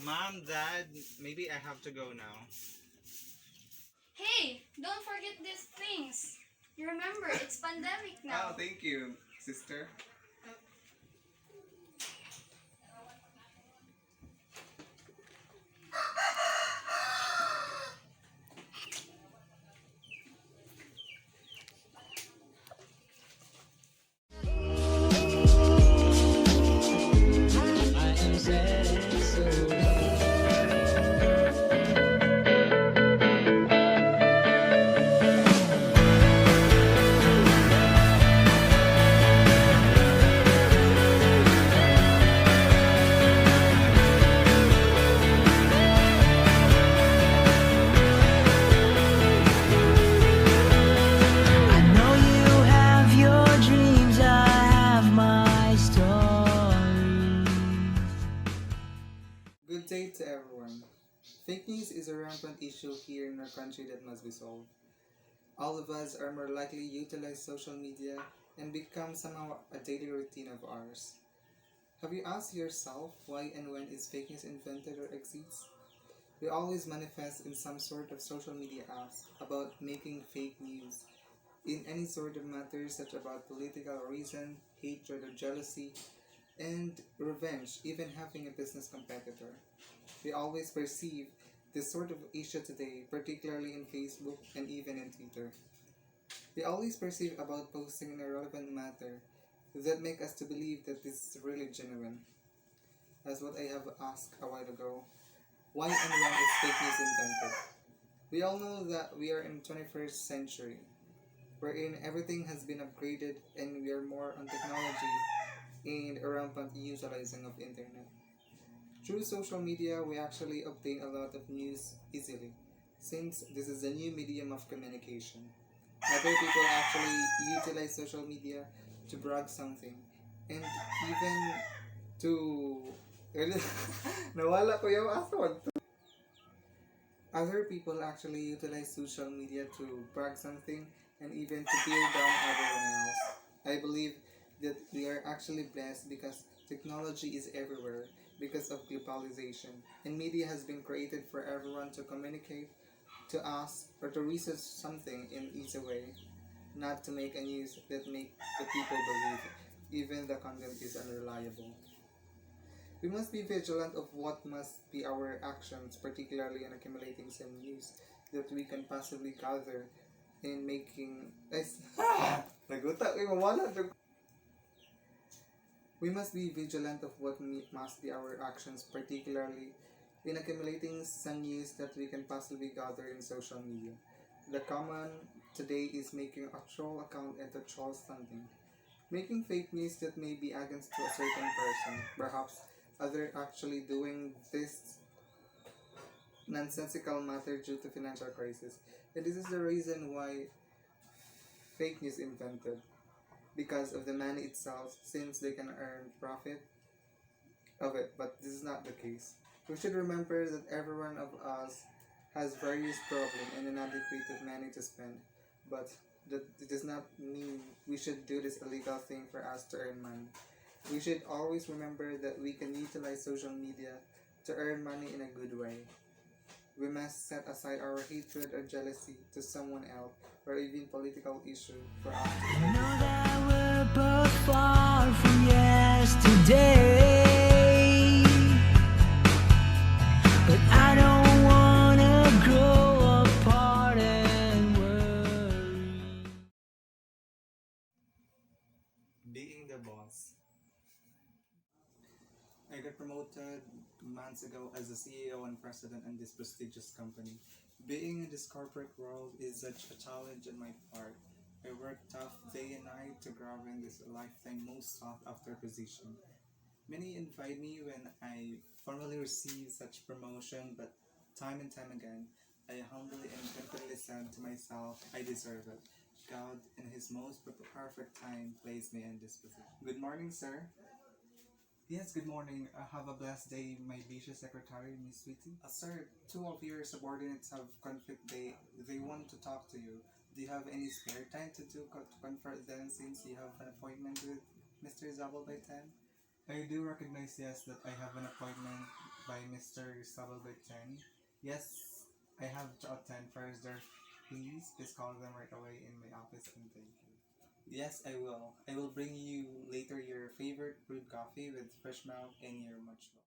Mom, Dad, maybe I have to go now. Hey, don't forget these things. You remember, it's pandemic Oh, now. thank you, sister. I know you have your dreams, I have my stories. Good day to everyone. Fake news is a rampant issue here in our country that must be solved. All of us are more likely to utilize social media and become somehow a daily routine of ours. Have you asked yourself why and when is fake news invented or exists? We always manifest in some sort of social media apps about making fake news in any sort of matters such about political reason, hatred or jealousy, and revenge, even having a business competitor. We always perceive this sort of issue today, particularly in Facebook and even in Twitter. We always perceive about posting an irrelevant matter that make us to believe that this is really genuine. As what I have asked a while ago, why and when is fake news invented? We all know that we are in 21st century, wherein everything has been upgraded and we are more on technology and a rampant utilizing of internet. Through social media, we actually obtain a lot of news easily, since this is a new medium of communication. Other people actually utilize social media to brag something, and even to... Nawala ko yung aswad. Other people actually utilize social media to brag something and even to tear down everyone else. I believe that we are actually blessed because technology is everywhere because of globalization, and media has been created for everyone to communicate, to ask, or to research something in easy way, not to make a news that make the people believe even the content is unreliable. We must be vigilant of what must be our actions, particularly in accumulating some news that we can possibly gather in making... Naguta, wala. We must be vigilant of what must be our actions, particularly in accumulating some news that we can possibly gather in social media. The common today is making a troll account and to troll something. Making fake news that may be against to a certain person, perhaps other actually doing this nonsensical matter due to financial crisis. And this is the reason why fake news invented, because of the money itself, since they can earn profit of it, but this is not the case. We should remember that every one of us has various problems and inadequate of money to spend, but that it does not mean we should do this illegal thing for us to earn money. We should always remember that we can utilize social media to earn money in a good way. We must set aside our hatred or jealousy to someone else or even political issue for us to I focus know on. that we're both far from yesterday, but I don't wanna grow apart and worry. Being the boss. I got promoted months ago as the CEO and president in this prestigious company. Being in this corporate world is such a challenge on my part. I work tough day and night to grab in this lifetime most sought after position. Many invite me when I formally receive such promotion, but time and time again, I humbly and confidently said to myself, I deserve it. God, in His most perfect time, placed me in this position. Good morning, sir. Yes, good morning. Have a blessed day, my vicious secretary, Miss Sweetie. Sir, two of your subordinates have conflict. They want to talk to you. Do you have any spare time to confront them since you have an appointment with Mr. Zabel by 10? I do recognize, yes, that I have an appointment by Mr. Sabal by 10. Yes, I have to attend first there. Please call them right away in my office and thank you. Yes, I will. I will bring you later your favorite brewed coffee with fresh milk and your much love.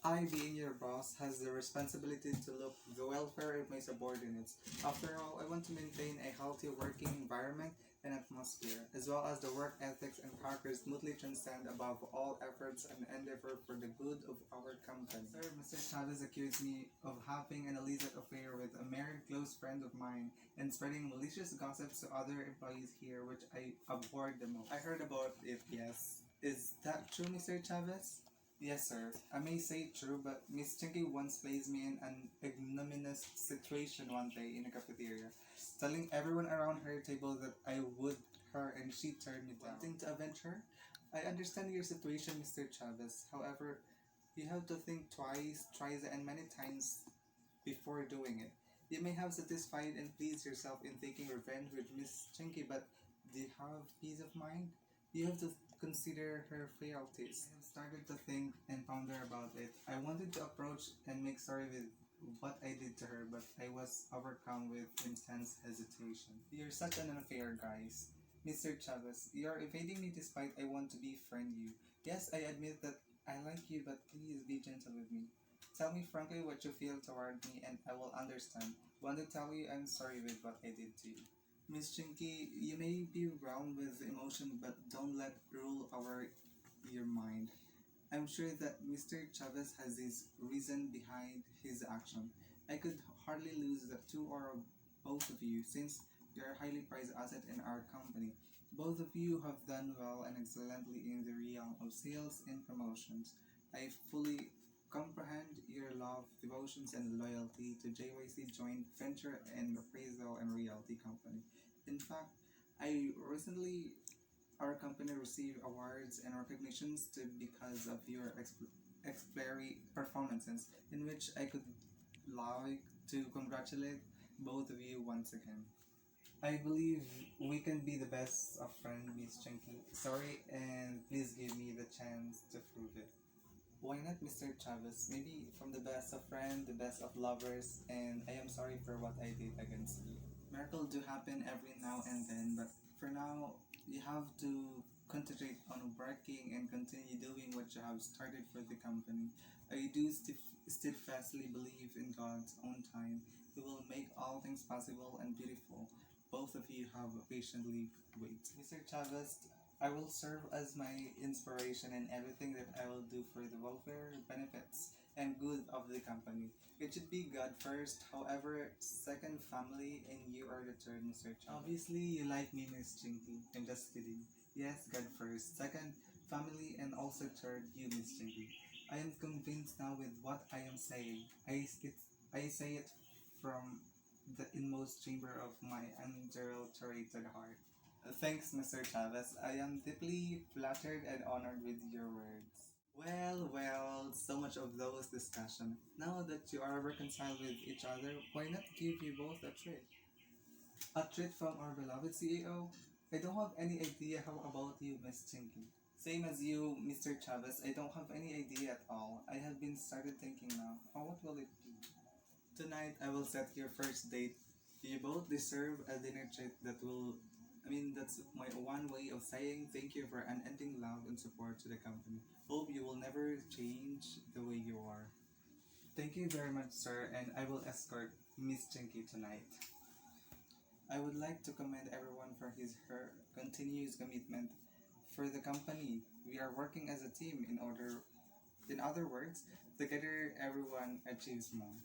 I, being your boss, has the responsibility to look the welfare of my subordinates. After all, I want to maintain a healthy working environment and atmosphere, as well as the work ethics and character smoothly transcend above all efforts and endeavor for the good of our company. Sir, Mr. Chavez accused me of having an illicit affair with a married close friend of mine and spreading malicious gossips to other employees here, which I abhorred the most. I heard about it, yes. Is that true, Mr. Chavez? Yes, sir. I may say true, but Miss Chinky once placed me in an ignominious situation one day in a cafeteria, telling everyone around her table that I would her and she turned me down. Wanting to avenge her? I understand your situation, Mr. Chavez. However, you have to think twice, thrice, and many times before doing it. You may have satisfied and pleased yourself in taking revenge with Miss Chinky, but do you have peace of mind? You have to consider her frailties. I have started to think and ponder about it. I wanted to approach and make sorry with what I did to her, but I was overcome with intense hesitation. You're such an unfair guys. Mr. Chavez, you are evading me despite I want to befriend you. Yes, I admit that I like you, but please be gentle with me. Tell me frankly what you feel toward me and I will understand. Want to tell you I'm sorry with what I did to you. Miss Chinky, you may be round with emotion, but don't let rule over your mind. I'm sure that Mr. Chavez has his reason behind his action. I could hardly lose the two or both of you since you are a highly prized asset in our company. Both of you have done well and excellently in the realm of sales and promotions. I fully comprehend your love, devotions, and loyalty to JYC joint venture and appraisal and realty company. In fact, I recently our company received awards and recognitions because of your exemplary performances, in which I could like to congratulate both of you once again. I believe we can be the best of friends, Miss Chinky. Sorry, and please give me the chance to prove it. Why not, Mr. Chavez? Maybe from the best of friends, the best of lovers, and I am sorry for what I did against you. Miracles do happen every now and then, but for now, you have to concentrate on working and continue doing what you have started for the company. I do steadfastly believe in God's own time. He will make all things possible and beautiful. Both of you have patiently wait. Mr. Chavez, I will serve as my inspiration in everything that I will do for the welfare, benefits, and good of the company. It should be God first, however, second family, and you are the third, Mr. Chan. Obviously, you like me, Miss Chinky. I'm just kidding. Yes, God first, second family, and also third, you, Miss Chinky. I am convinced now with what I am saying. I say it from the inmost chamber of my unadulterated heart. Thanks, Mr. Chavez. I am deeply flattered and honored with your words. Well, so much of those discussion. Now that you are reconciled with each other, why not give you both a treat? A treat from our beloved CEO? I don't have any idea how about you, Miss Chinky. Same as you, Mr. Chavez, I don't have any idea at all. I have been started thinking now. Oh, what will it be? Tonight, I will set your first date. You both deserve a dinner treat that will that's my one way of saying thank you for unending love and support to the company. Hope you will never change the way you are. Thank you very much, sir, and I will escort Miss Chinky tonight. I would like to commend everyone for her continuous commitment for the company. We are working as a team in other words, together everyone achieves more.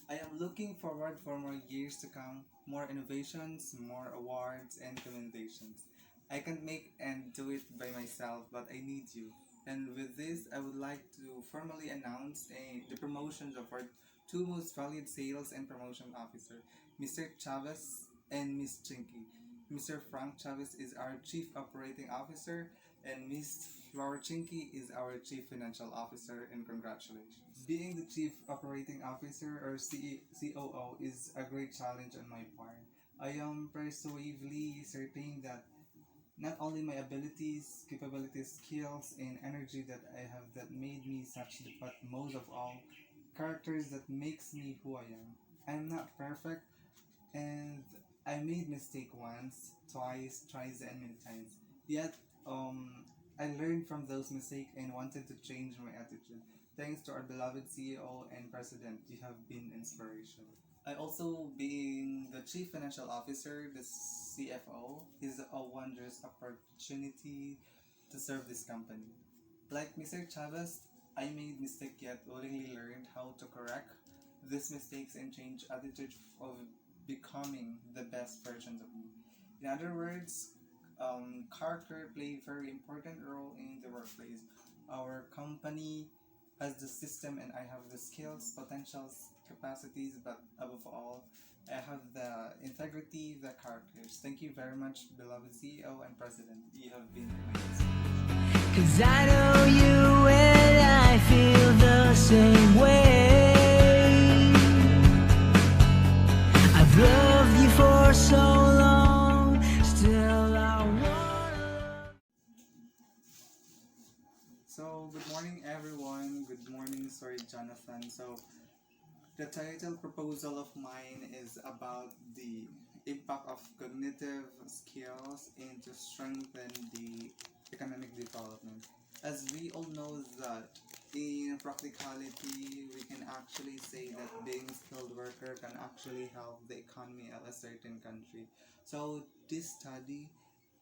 I am looking forward for more years to come, more innovations, more awards and commendations. I can't make and do it by myself, but I need you. And with this, I would like to formally announce the promotions of our two most valued sales and promotion officer, Mr. Chavez and Miss Chinky. Mr. Frank Chavez is our Chief Operating Officer and Miss Flower Chinky is our Chief Financial Officer, and congratulations. Being the Chief Operating Officer or COO is a great challenge on my part. I am persuasively certain that not only my abilities, capabilities, skills, and energy that I have that made me such, but most of all, characters that makes me who I am. I'm not perfect, and I made mistake once, twice, thrice, and many times. Yet, I learned from those mistakes and wanted to change my attitude. Thanks to our beloved CEO and President, you have been inspiration. I also, being the Chief Financial Officer, the CFO, is a wondrous opportunity to serve this company. Like Mr. Chavez, I made mistake yet willingly learned how to correct these mistakes and change attitude of becoming the best version of me. In other words, character play a very important role in the workplace. Our company has the system and I have the skills, potentials, capacities, but above all, I have the integrity, the characters. Thank you very much, beloved CEO and President. You have been amazing. 'Cause I know you and I feel the same way. I've loved you for so long, still I wanna. So, good morning, everyone. Good morning, sorry, Jonathan. So, the title proposal of mine is about the impact of cognitive skills and to strengthen the economic development. As we all know that in practicality, we can actually say that being a skilled worker can actually help the economy of a certain country. So this study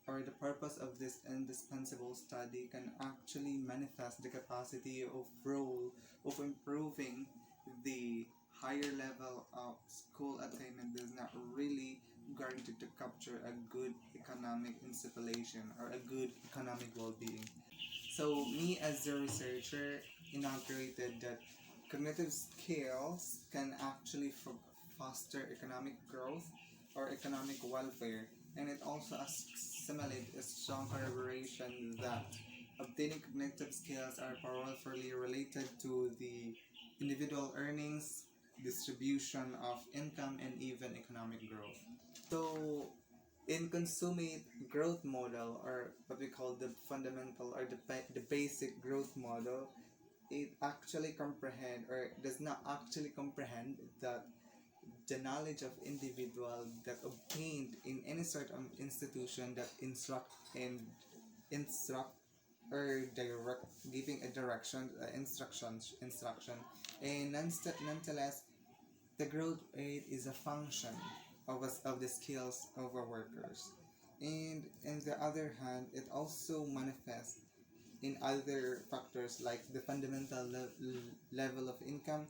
or the purpose of this indispensable study can actually manifest the capacity of role of improving the higher level of school attainment is not really guaranteed to capture a good economic installation or a good economic well-being. So me as the researcher inaugurated that cognitive skills can actually foster economic growth or economic welfare, and it also assimilate a strong corroboration that obtaining cognitive skills are powerfully related to the individual earnings, distribution of income, and even economic growth. So in consummate growth model, or what we call the fundamental or the basic growth model, it actually comprehend or does not actually comprehend that the knowledge of individual that obtained in any sort of institution that instruct or direct giving a direction instruction, and nonetheless the growth rate is a function of the skills of our workers. And on the other hand, it also manifests in other factors like the fundamental level of income,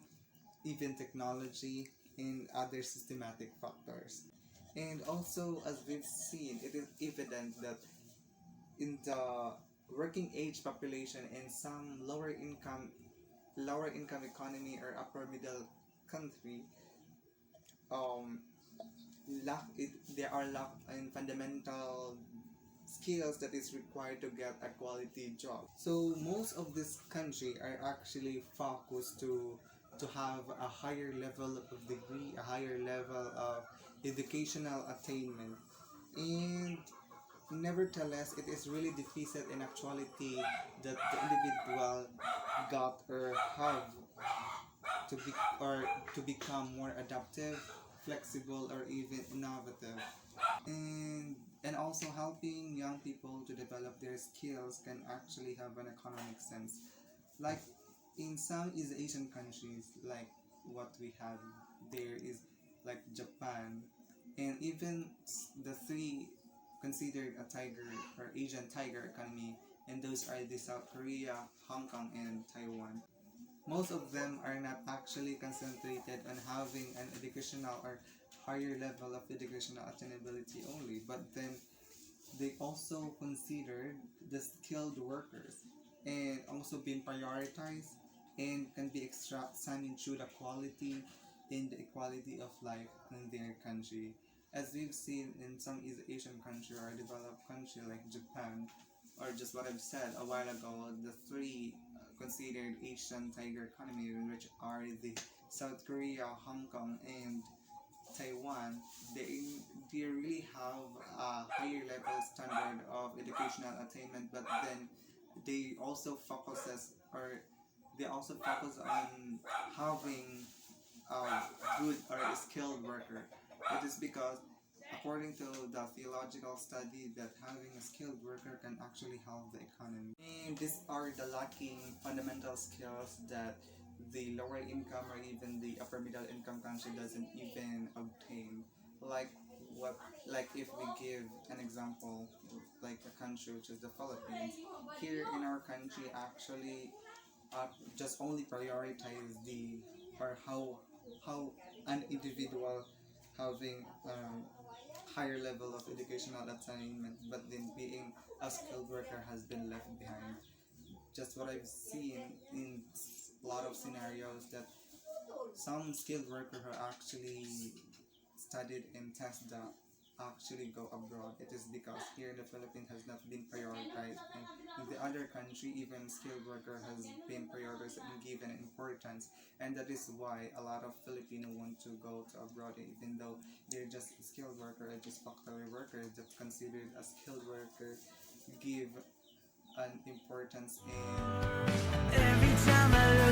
even technology, and other systematic factors. And also, as we've seen, it is evident that in the working age population and some lower income economy or upper middle country, um, there are lack in fundamental skills that is required to get a quality job. So most of this country are actually focused to have a higher level of degree, a higher level of educational attainment, and nevertheless, it is really deficient in actuality that the individual got or have to be or to become more adaptive, flexible, or even innovative. And also helping young people to develop their skills can actually have an economic sense. Like in some East Asian countries, like what we have there is like Japan, and even the three considered a tiger or Asian tiger economy, and those are the South Korea, Hong Kong, and Taiwan. Most of them are not actually concentrated on having an educational or higher level of educational attainability only, but then they also considered the skilled workers and also being prioritized and can be examined through the quality and the equality of life in their country. As we've seen in some East Asian country or developed country like Japan, or just what I've said a while ago, the three considered Asian tiger economy, which are the South Korea, Hong Kong, and Taiwan, they really have a higher level standard of educational attainment, but then they also focus on having a good or a skilled worker. It is because according to the theological study that having a skilled worker can actually help the economy. And these are the lacking fundamental skills that the lower income or even the upper middle income country doesn't even obtain. Like what like if we give an example like a country which is the Philippines. Here in our country actually just only prioritize the or how an individual having higher level of educational attainment, but then being a skilled worker has been left behind. Just what I've seen in a lot of scenarios that some skilled worker who actually studied in TESDA actually go abroad. It is because here in the Philippines has not been prioritized, and in the other country even skilled worker has been prioritized and given importance, and that is why a lot of Filipino want to go to abroad even though they're just skilled worker or just factory workers that considered a skilled worker give an importance in Every time I look